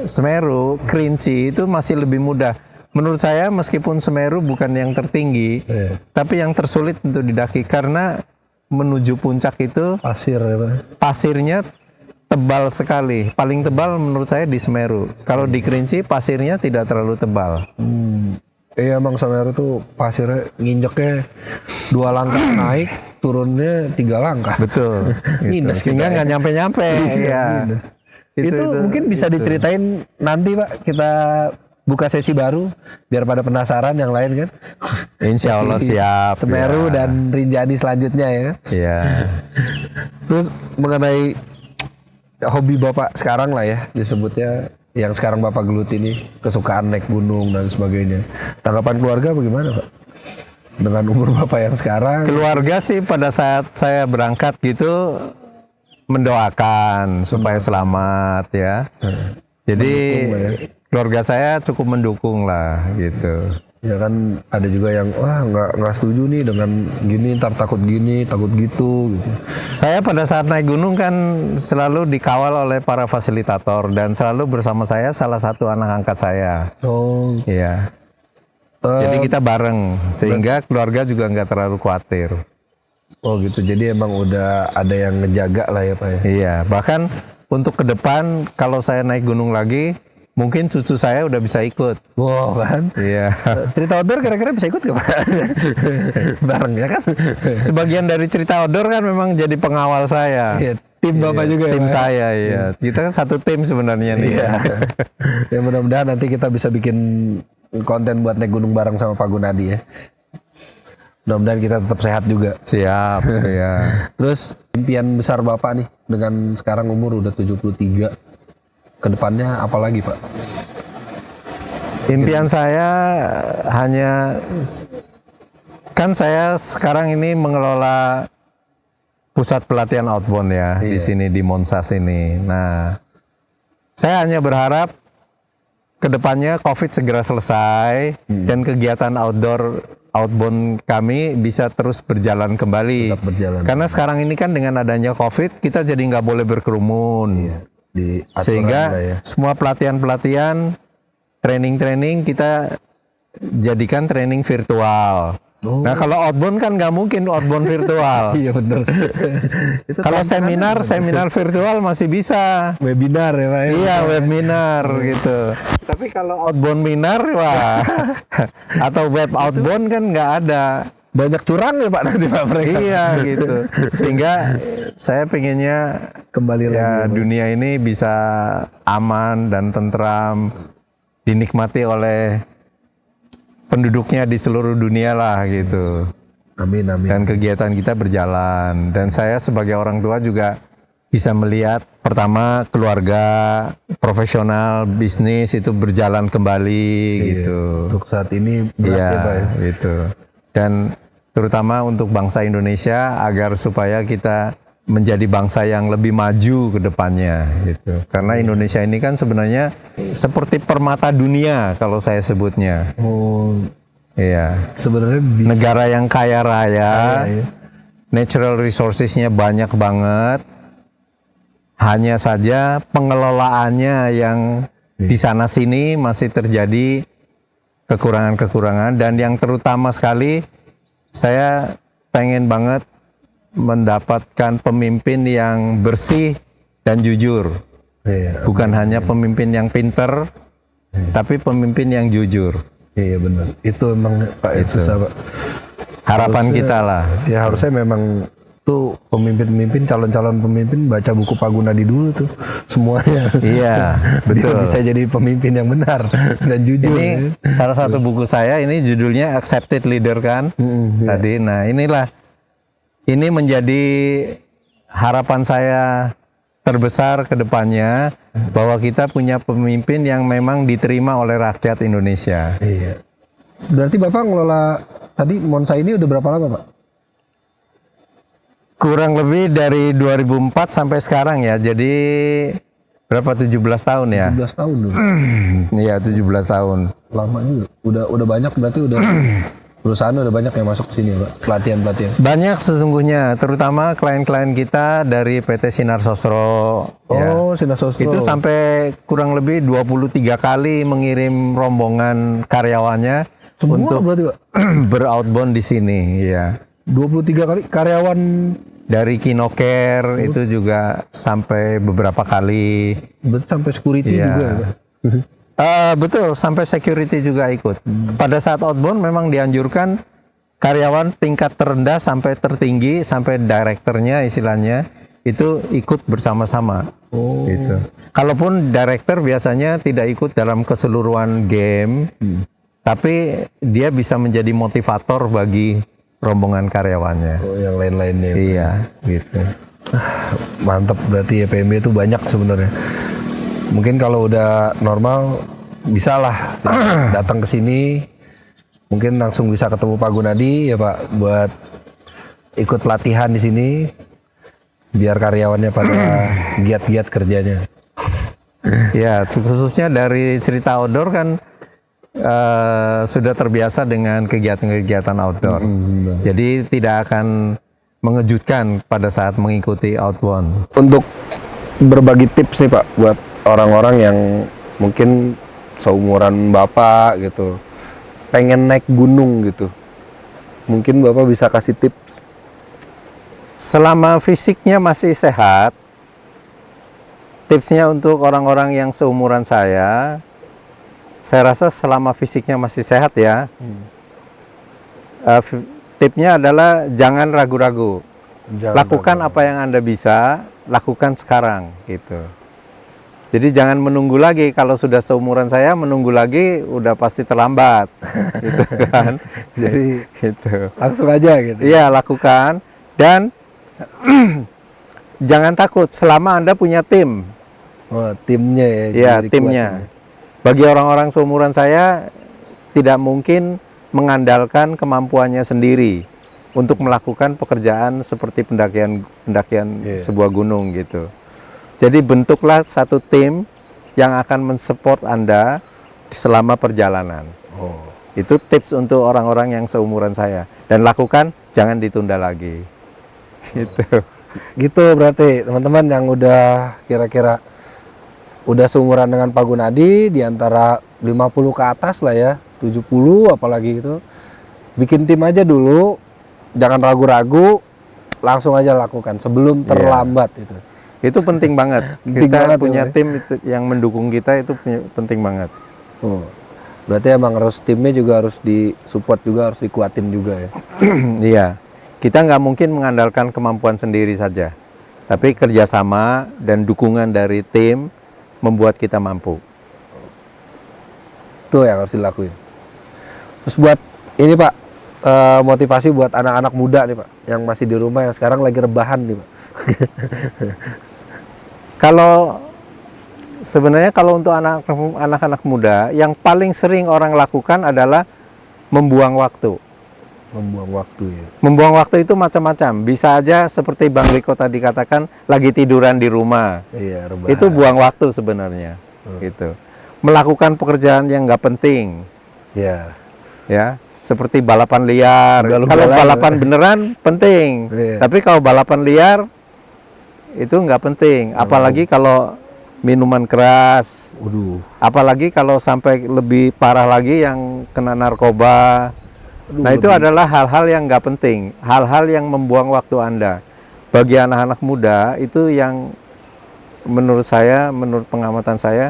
S4: Semeru, Kerinci itu masih lebih mudah. Menurut saya meskipun Semeru bukan yang tertinggi, tapi yang tersulit untuk didaki karena menuju puncak itu
S3: Pasir ya Pak?
S4: pasirnya tebal sekali. Paling tebal menurut saya di Semeru. Kalau di Kerinci pasirnya tidak terlalu tebal.
S3: Iya emang Semeru tuh pasirnya nginjeknya 2 langkah naik, turunnya 3 langkah.
S4: Betul.
S3: Minus
S4: Sehingga nggak nyampe-nyampe. Iya.
S3: Itu mungkin bisa diceritain nanti Pak, kita buka sesi baru biar pada penasaran yang lain kan.
S4: Insya Allah
S3: Sesi
S4: siap.
S3: Semeru
S4: ya.
S3: dan Rinjani selanjutnya ya kan.
S4: Iya.
S3: Terus mengenai hobi Bapak sekarang lah ya disebutnya, yang sekarang Bapak geluti ini kesukaan naik gunung dan sebagainya. Tanggapan keluarga bagaimana Pak? Dengan umur Bapak yang sekarang?
S4: Keluarga sih pada saat saya berangkat gitu mendoakan supaya selamat ya. Jadi keluarga saya cukup mendukung lah gitu.
S3: Ya kan ada juga yang wah nggak setuju nih dengan gini, ntar takut gini, takut gitu.
S4: Saya pada saat naik gunung kan selalu dikawal oleh para fasilitator dan selalu bersama saya salah satu anak angkat saya.
S3: Oh,
S4: Iya. Jadi kita bareng sehingga keluarga juga nggak terlalu khawatir.
S3: oh gitu. Jadi emang udah ada yang ngejaga lah ya Pak ya.
S4: Iya. Bahkan untuk ke depan kalau saya naik gunung lagi, mungkin cucu saya udah bisa ikut.
S3: Wow kan.
S4: Iya.
S3: Cerita outdoor kira-kira bisa ikut gak Pak? Bareng ya kan?
S4: Sebagian dari cerita outdoor kan memang jadi pengawal saya.
S3: Iya, tim Bapak juga ya,
S4: Tim
S3: Pak?
S4: saya, iya. Kita kan satu tim sebenarnya nih.
S3: Iya. Ya mudah-mudahan nanti kita bisa bikin konten buat naik gunung bareng sama Pak Gunadi ya. Mudah-mudahan kita tetap sehat juga.
S4: Siap, ya.
S3: Terus impian besar Bapak nih dengan sekarang umur udah 73. Kedepannya apa lagi Pak?
S4: Impian saya hanya, kan saya sekarang ini mengelola pusat pelatihan outbound ya di sini di Monza sini. Nah, saya hanya berharap kedepannya COVID segera selesai dan kegiatan outbound kami bisa terus berjalan kembali.
S3: Tetap berjalan.
S4: Karena sekarang ini kan dengan adanya COVID kita jadi nggak boleh berkerumun.
S3: Di aturan
S4: Sehingga
S3: lah ya.
S4: semua pelatihan-pelatihan, training-training kita jadikan training virtual.
S3: Oh.
S4: Nah kalau outbound kan nggak mungkin outbound virtual.
S3: Iya bener. Itu
S4: Kalau seminar virtual masih bisa.
S3: webinar ya Pak ya.
S4: Iya webinar gitu. Tapi kalau outbound minar wah atau web outbound kan nggak ada.
S3: Banyak curang ya Pak nanti Pak mereka.
S4: Iya gitu. Sehingga saya pengennya
S3: Kembali
S4: ya
S3: lagi.
S4: dunia ini bisa aman dan tentram, dinikmati oleh penduduknya di seluruh dunia lah gitu.
S3: Amin amin.
S4: Dan kegiatan kita berjalan. Dan saya sebagai orang tua juga bisa melihat pertama keluarga, profesional, bisnis itu berjalan kembali gitu.
S3: Untuk saat ini berat
S4: Iya,
S3: ya Pak ya.
S4: gitu. Dan terutama untuk bangsa Indonesia agar supaya kita menjadi bangsa yang lebih maju ke depannya gitu. Karena Indonesia ini kan sebenarnya seperti permata dunia kalau saya sebutnya.
S3: Oh,
S4: Iya.
S3: sebenarnya bisa
S4: Negara yang kaya raya,
S3: ya.
S4: natural resources-nya banyak banget. Hanya saja pengelolaannya yang di sana sini masih terjadi kekurangan-kekurangan, dan yang terutama sekali saya pengen banget mendapatkan pemimpin yang bersih dan jujur.
S3: Iya,
S4: Bukan hanya pemimpin yang pinter, tapi pemimpin yang jujur.
S3: iya benar. Itu emang Pak itu susah Pak.
S4: Harapan kita lah.
S3: Ya harusnya memang Tuh pemimpin-pemimpin, calon-calon pemimpin baca buku Pak Gunadi dulu tuh semuanya.
S4: Iya, betul.
S3: Biar bisa jadi pemimpin yang benar dan jujur.
S4: Ini salah satu buku saya, ini judulnya Accepted Leader kan. Tadi, nah inilah, ini menjadi harapan saya terbesar ke depannya, bahwa kita punya pemimpin yang memang diterima oleh rakyat Indonesia.
S3: Iya. Berarti Bapak ngelola tadi Monsa ini udah berapa lama, Pak?
S4: Kurang lebih dari 2004 sampai sekarang ya. Jadi berapa, 17 tahun ya?
S3: 17 tahun dulu.
S4: Iya, 17 tahun.
S3: Lama juga. Udah banyak berarti udah perusahaan udah banyak yang masuk ke sini, Pak. Pelatihan-pelatihan.
S4: Banyak sesungguhnya, terutama klien-klien kita dari PT Sinar Sosro.
S3: Oh, Sinar Sosro.
S4: Itu sampai kurang lebih 23 kali mengirim rombongan karyawannya
S3: Semua
S4: untuk
S3: berarti, Pak?
S4: beroutbound di sini, ya.
S3: 23 kali karyawan.
S4: Dari Kinocare itu juga sampai beberapa kali.
S3: Berarti sampai security
S4: Iya.
S3: juga ya, Pak?
S4: Betul, sampai security juga ikut. Pada saat outbound memang dianjurkan karyawan tingkat terendah sampai tertinggi, sampai direkturnya istilahnya, itu ikut bersama-sama. Gitu. Kalaupun director biasanya tidak ikut dalam keseluruhan game, tapi dia bisa menjadi motivator bagi rombongan karyawannya.
S3: Oh, yang lain-lainnya.
S4: Iya, gitu.
S3: Mantap, berarti ya PMB itu banyak sebenarnya. Mungkin kalau udah normal bisa lah datang ke sini, mungkin langsung bisa ketemu Pak Gunadi ya Pak, buat ikut pelatihan di sini biar karyawannya pada giat-giat kerjanya.
S4: Ya, khususnya dari cerita outdoor kan sudah terbiasa dengan kegiatan-kegiatan outdoor. Jadi tidak akan mengejutkan pada saat mengikuti outbound.
S3: Untuk berbagi tips nih Pak buat orang-orang yang mungkin seumuran Bapak gitu, pengen naik gunung gitu, mungkin Bapak bisa kasih tips.
S4: Selama fisiknya masih sehat, tipsnya untuk orang-orang yang seumuran saya rasa selama fisiknya masih sehat ya, tipsnya adalah jangan ragu-ragu. Lakukan apa yang Anda bisa, lakukan sekarang gitu. Jadi jangan menunggu lagi. Kalau sudah seumuran saya, menunggu lagi udah pasti terlambat, gitu kan. Jadi gitu.
S3: Langsung aja gitu.
S4: Iya, lakukan dan jangan takut selama Anda punya tim.
S3: Oh, timnya ya.
S4: Iya,
S3: jadi
S4: timnya.
S3: kuat.
S4: Bagi orang-orang seumuran saya tidak mungkin mengandalkan kemampuannya sendiri untuk melakukan pekerjaan seperti pendakian sebuah gunung gitu. Jadi bentuklah satu tim yang akan mensupport Anda selama perjalanan.
S3: Oh.
S4: Itu tips untuk orang-orang yang seumuran saya. Dan lakukan, jangan ditunda lagi. Gitu.
S3: Gitu berarti teman-teman yang udah kira-kira udah seumuran dengan Pak Gunadi, di antara 50 ke atas lah ya, 70 apalagi gitu. Bikin tim aja dulu, jangan ragu-ragu, langsung aja lakukan sebelum terlambat itu.
S4: Itu penting banget.
S3: Penting
S4: Kita
S3: banget
S4: punya
S3: ya.
S4: tim itu yang mendukung kita itu penting banget.
S3: Oh. Berarti emang harus timnya juga harus disupport juga, harus dikuatin juga ya.
S4: Iya, kita nggak mungkin mengandalkan kemampuan sendiri saja, tapi kerjasama dan dukungan dari tim membuat kita mampu.
S3: Itu yang harus dilakuin. Terus buat ini Pak, motivasi buat anak-anak muda nih Pak, yang masih di rumah, yang sekarang lagi rebahan nih Pak.
S4: Kalau sebenarnya kalau untuk anak-anak muda, yang paling sering orang lakukan adalah membuang waktu.
S3: Membuang waktu ya.
S4: Membuang waktu itu macam-macam. Bisa aja seperti Bang Riko tadi katakan, lagi tiduran di rumah.
S3: Iya, rebahan.
S4: Itu buang waktu sebenarnya. Gitu. Melakukan pekerjaan yang nggak penting.
S3: Iya.
S4: Ya, seperti balapan liar.
S3: Ugal-ugalan
S4: Kalau
S3: ya.
S4: balapan beneran penting.
S3: Iya.
S4: Tapi kalau balapan liar itu nggak penting. Apalagi kalau minuman keras.
S3: Waduh.
S4: Apalagi kalau sampai lebih parah lagi yang kena narkoba. Nah itu adalah hal-hal yang nggak penting, hal-hal yang membuang waktu Anda. Bagi anak-anak muda itu yang menurut saya, menurut pengamatan saya,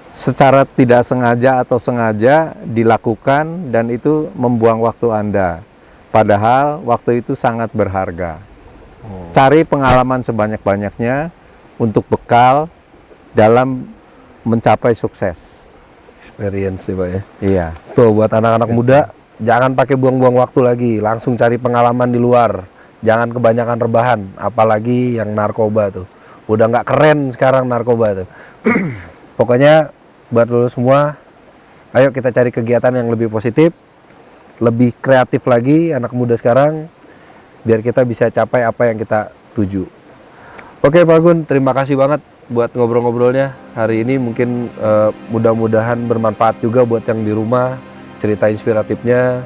S4: secara tidak sengaja atau sengaja dilakukan dan itu membuang waktu Anda. Padahal waktu itu sangat berharga. Cari pengalaman sebanyak-banyaknya untuk bekal dalam mencapai sukses.
S3: Experience sih Pak ya.
S4: Iya.
S3: Tuh buat anak-anak muda, jangan pakai buang-buang waktu lagi, langsung cari pengalaman di luar. Jangan kebanyakan rebahan, apalagi yang narkoba tuh. Udah nggak keren sekarang narkoba tuh. Pokoknya buat lo semua, ayo kita cari kegiatan yang lebih positif, lebih kreatif lagi anak muda sekarang, biar kita bisa capai apa yang kita tuju. Oke Pak Gun, terima kasih banget buat ngobrol-ngobrolnya hari ini. Mungkin mudah-mudahan bermanfaat juga buat yang di rumah, cerita inspiratifnya.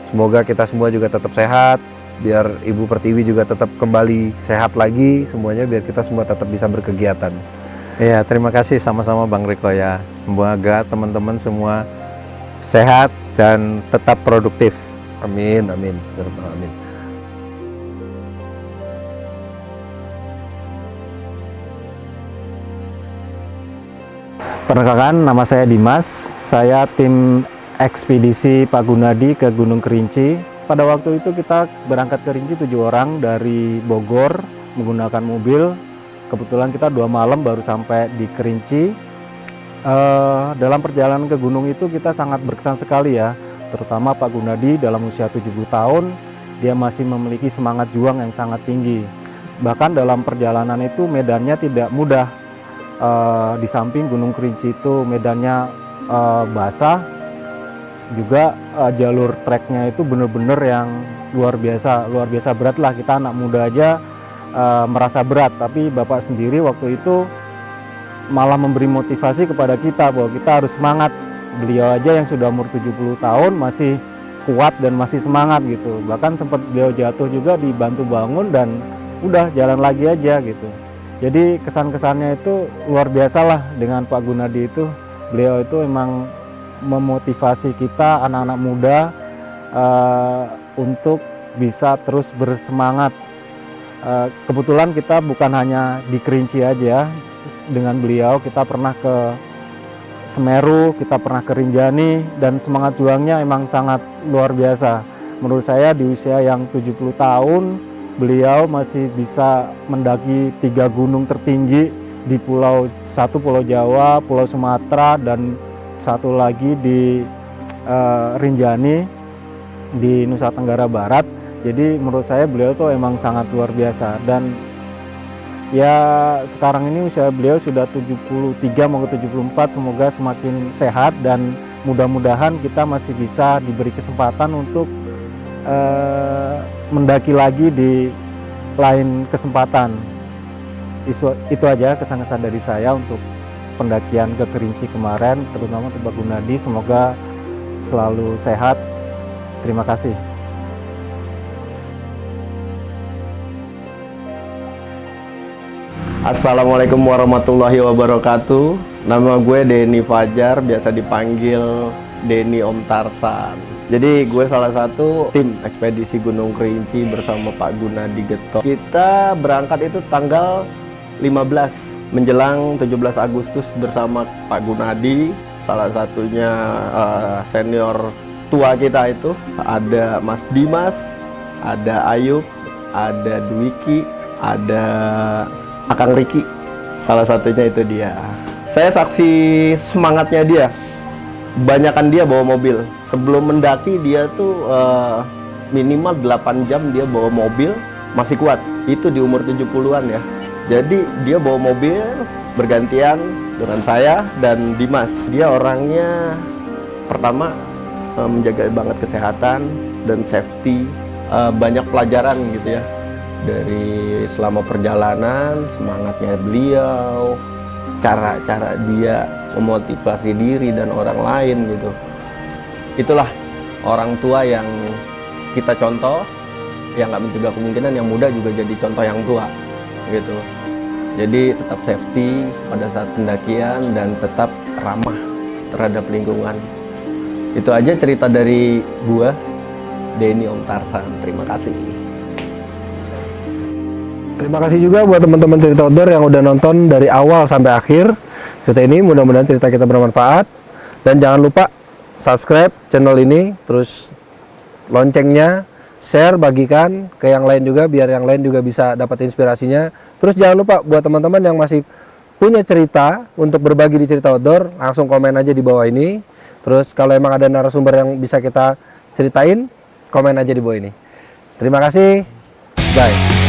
S3: Semoga kita semua juga tetap sehat, biar Ibu Pertiwi juga tetap kembali sehat lagi semuanya, biar kita semua tetap bisa berkegiatan.
S4: Iya, terima kasih sama-sama Bang Riko ya. Semoga teman-teman semua sehat dan tetap produktif.
S3: Amin, amin, amin.
S5: Perkenalkan, nama saya Dimas. Saya tim ekspedisi Pak Gunadi ke Gunung Kerinci. Pada waktu itu kita berangkat ke Kerinci 7 orang dari Bogor menggunakan mobil. Kebetulan kita 2 malam baru sampai di Kerinci. Dalam perjalanan ke gunung itu kita sangat berkesan sekali ya. Terutama Pak Gunadi dalam usia 70 tahun, dia masih memiliki semangat juang yang sangat tinggi. Bahkan dalam perjalanan itu medannya tidak mudah. Di samping Gunung Kerinci itu medannya basah, juga jalur treknya itu benar-benar yang luar biasa berat lah. Kita anak muda aja merasa berat, tapi Bapak sendiri waktu itu malah memberi motivasi kepada kita bahwa kita harus semangat. Beliau aja yang sudah umur 70 tahun masih kuat dan masih semangat gitu. Bahkan sempat beliau jatuh juga dibantu bangun dan udah jalan lagi aja gitu. Jadi kesan-kesannya itu luar biasa lah dengan Pak Gunadi itu. Beliau itu memang memotivasi kita anak-anak muda untuk bisa terus bersemangat. Kebetulan kita bukan hanya di Kerinci aja. Dengan beliau kita pernah ke Semeru, kita pernah ke Rinjani, dan semangat juangnya emang sangat luar biasa. Menurut saya di usia yang 70 tahun beliau masih bisa mendaki 3 gunung tertinggi di satu Pulau Jawa, Pulau Sumatera, dan satu lagi di Rinjani di Nusa Tenggara Barat. Jadi menurut saya beliau tuh emang sangat luar biasa. Dan ya sekarang ini usia beliau sudah 73 mau ke 74, semoga semakin sehat dan mudah-mudahan kita masih bisa diberi kesempatan untuk mendaki lagi di lain kesempatan. Itu aja kesan-kesan dari saya untuk pendakian ke Kerinci kemarin, terutama untuk Pak Gunadi. Semoga selalu sehat. Terima kasih.
S6: Assalamualaikum warahmatullahi wabarakatuh. Nama gue Denny Fajar, biasa dipanggil Denny Om Tarsan. Jadi gue salah satu tim ekspedisi Gunung Kerinci bersama Pak Gunadi Getok. Kita berangkat itu tanggal 15 menjelang 17 Agustus bersama Pak Gunadi. Salah satunya senior tua kita itu ada Mas Dimas, ada Ayub, ada Dwiki, ada Akang Riki. Salah satunya itu dia. Saya saksi semangatnya dia. Banyakan dia bawa mobil. Sebelum mendaki dia tuh minimal 8 jam dia bawa mobil, masih kuat. Itu di umur 70-an ya. Jadi dia bawa mobil bergantian dengan saya dan Dimas. Dia orangnya pertama menjaga banget kesehatan dan safety. Banyak pelajaran gitu ya. Dari selama perjalanan, semangatnya beliau, cara-cara dia memotivasi diri dan orang lain gitu. Itulah orang tua yang kita contoh, yang nggak mencegah kemungkinan yang muda juga jadi contoh yang tua gitu. Jadi tetap safety pada saat pendakian dan tetap ramah terhadap lingkungan. Itu aja cerita dari gua, Denny Om Tarsan. Terima kasih.
S3: Terima kasih juga buat teman-teman cerita outdoor yang udah nonton dari awal sampai akhir cerita ini. Mudah-mudahan cerita kita bermanfaat. Dan jangan lupa subscribe channel ini, terus loncengnya, share, bagikan ke yang lain juga biar yang lain juga bisa dapat inspirasinya. Terus jangan lupa buat teman-teman yang masih punya cerita untuk berbagi di Cerita Outdoor, langsung komen aja di bawah ini. Terus kalau emang ada narasumber yang bisa kita ceritain, komen aja di bawah ini. Terima kasih. Bye.